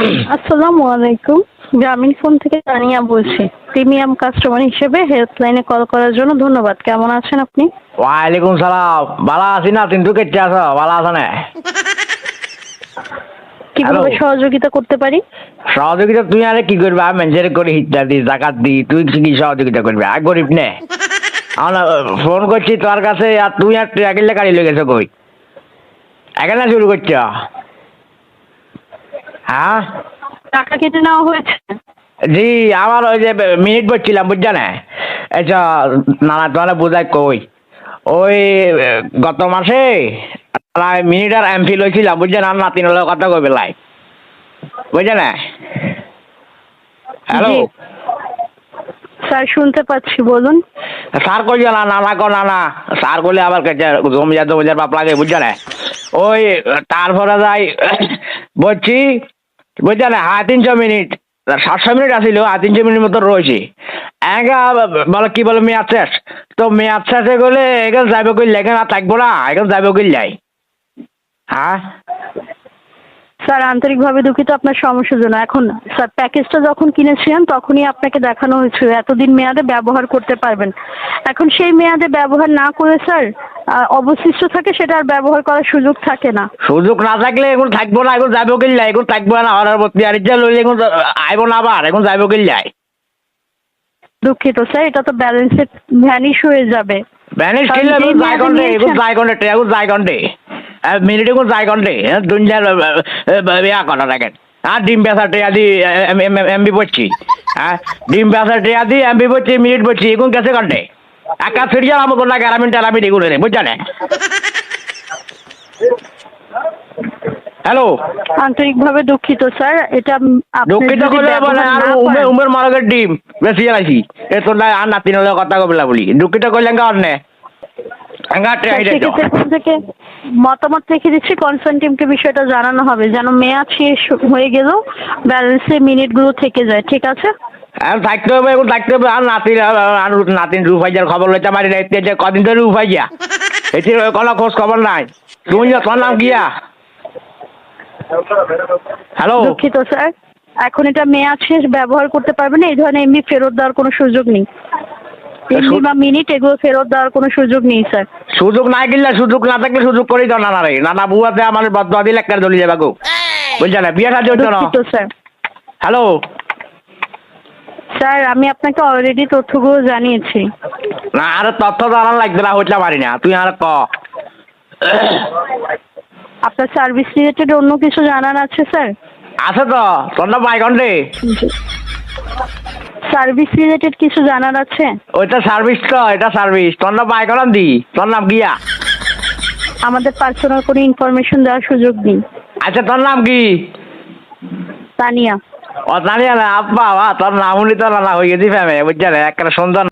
আসসালামু আলাইকুম। গ্রামীণ ফোন থেকে তানিয়া বলছি। প্রিমিয়াম কাস্টমার হিসেবে হেল্পলাইনে কল করার জন্য ধন্যবাদ। কেমন আছেন আপনি? ওয়ালাইকুম সালাম। ভালো আছি না, কিন্তু কেটে আছো? ভালো আছো না? কিভাবে সহযোগিতা করতে পারি? সহযোগিতা তুই আরে কি করবি? আমি মানুষের করে হিটটা দি, জাকাত দি, তুই কি সহযোগিতা করবি? আর গরিব নে। আমরা ফোন করছি তোর কাছে, আর তুই আর ট্রাকিলে গাড়ি লেগে গেছো কই? এখানে শুরু করছ? হ্যাঁ টাকা কেটে নেওয়া হয়েছে? জি, আমার ওই যে মিনিট বলছিলাম, বুঝছো না? আচ্ছা, নানা তোমার বোঝাই কই, ওই গত মাসে প্রায় মিনিট আর এমপি লইছিলাম, বুঝছেন? আর নাতিন হলো কথা কই বেলায়, বুঝছে না? হ্যালো জি স্যার, শুনতে পাচ্ছি, বলুন। স্যার কই না, নানা কো নানা স্যার করলে আবার জমি যাতে বোঝার বাপ লাগে, বুঝছে না? ওই তারপরে যাই বলছি, বুঝছে না? 350 মিনিট, 700 মিনিট আসিল, 350 মিনিট মতো রয়েছে। একা বলে কি বলে মেয়াদ শেষ, তো মেয়াদ শেষে গেলে এখানে যাইবে কইলে, এখানে আর থাকবো না, এখানে যাইবে কইলে যাই। হ্যাঁ স্যার, আন্তরিকভাবে দুঃখিত আপনার সমস্যার জন্য। এখন স্যার, প্যাকেজটা যখন কিনেছিলেন তখনই আপনাকে দেখানো হয়েছিল এতদিন মেয়াদে ব্যবহার করতে পারবেন। এখন সেই মেয়াদে ব্যবহার না করে স্যার অবশিষ্ট থাকে, সেটা আর ব্যবহার করার সুযোগ থাকে না। সুযোগ না থাকলে এখন থাকবো না, এখন যাইবে কইলে যাই, এখন থাকবো না। অর্ডার প্রতি আর ইচ্ছা লইলে এখন আইব না, আবার এখন যাইবে কইলে যাই। দুঃখিত স্যার, এটা তো ব্যালেন্সে ভ্যানিশ হয়ে যাবে। ব্যানিশ কারণ কিনলে যেই এখন যাই মেয়াদে ঘন্টে, এখন নিয়েছেন- যাই ঘন্টে, এখন যাই ঘন্টে, মিনিট এখন যাই ঘন্টে, দুনিয়ার ইয়া করা দেখেন। আর ডিম বেচা টেয়া দি এমবি পড়ছি, হ্যাঁ ডিম বেচা টেয়া দি এমবি পড়ছি, মিনিট পড়ছি, এখন গেছে ঘন্টে। একা ফিরিয়ে আমার কোনো গ্রামীণ টেরামিন এগুলো রে, বুঝছেন? হ্যালো, আন্তরিকভাবে দুঃখিত স্যার, এটা আপনি দুঃখিত যদি করলে বলে ব্যবহার আর না করেন- উমের মারকের ডিম বেশি আলাইছি, এ তোর আর নাতিন হলে কথা কবিলা বলি, দুঃখিত করলে অন্য সেক্ষেত্রে এখান থেকে মতামত রেখে দিচ্ছি, কনসার্ন টিমকে বিষয়টা জানানো হবে যেন মেয়াদ শেষ হয়ে গেলেও ব্যালেন্সে মিনিটগুলো থেকে যায়। ঠিক আছে? আর থাকতে হবে, এখন থাকতে হবে। আর নাতিন, আর নাতিন রুফাইজার খবর লইতে পারি না, এতে কদিন ধরে রুফাইয়া, এটি কোনো খোঁজ খবর নাই। তুমি তোমার নাম কিয়া? হ্যালো, দুঃখিত স্যার, এখন এটা মেয়াদ শেষ, ব্যবহার করতে পারবেন না। এই ধরনের এমবি ফেরত দেওয়ার কোনো সুযোগ নেই। এমবি বা মিনিট এগুলো ফেরত দেওয়ার কোনো সুযোগ নেই স্যার। সুযোগ নাই কিনলে, সুযোগ না থাকলে সুযোগ করেই দাও নানা রে। নানা বুয়াতে আমার বদয়া দিলে একটা দলি যাবে গো, বুঝছে না? বিয়ে সাথে হচ্ছে না। দুঃখিত স্যার। হ্যালো স্যার, আমি আপনাকে অলরেডি তথ্যগুলো জানিয়েছি। না, আর তথ্য জানার লাগবে না, হইতে পারি না, তুই আর ক। আপনার সার্ভিস রিলেটেড অন্য কিছু জানার আছে স্যার? আছে তো, তোর নাম বাইগন্ডে। সার্ভিস রিলেটেড কিছু জানার আছে? ওইটা সার্ভিস তো, এটা সার্ভিস। তোর নাম বাইগন দি, তোর নাম গিয়া? আমাদের পার্সোনাল কোনো ইনফরমেশন দেওয়ার সুযোগ নেই। আচ্ছা, তোর নাম কি? তানিয়া। ও জানি না আব্বা, তোর নাম উনি তো নানা হয়ে গেছি ফ্যামে, বুঝছে না? একটা সুন্দর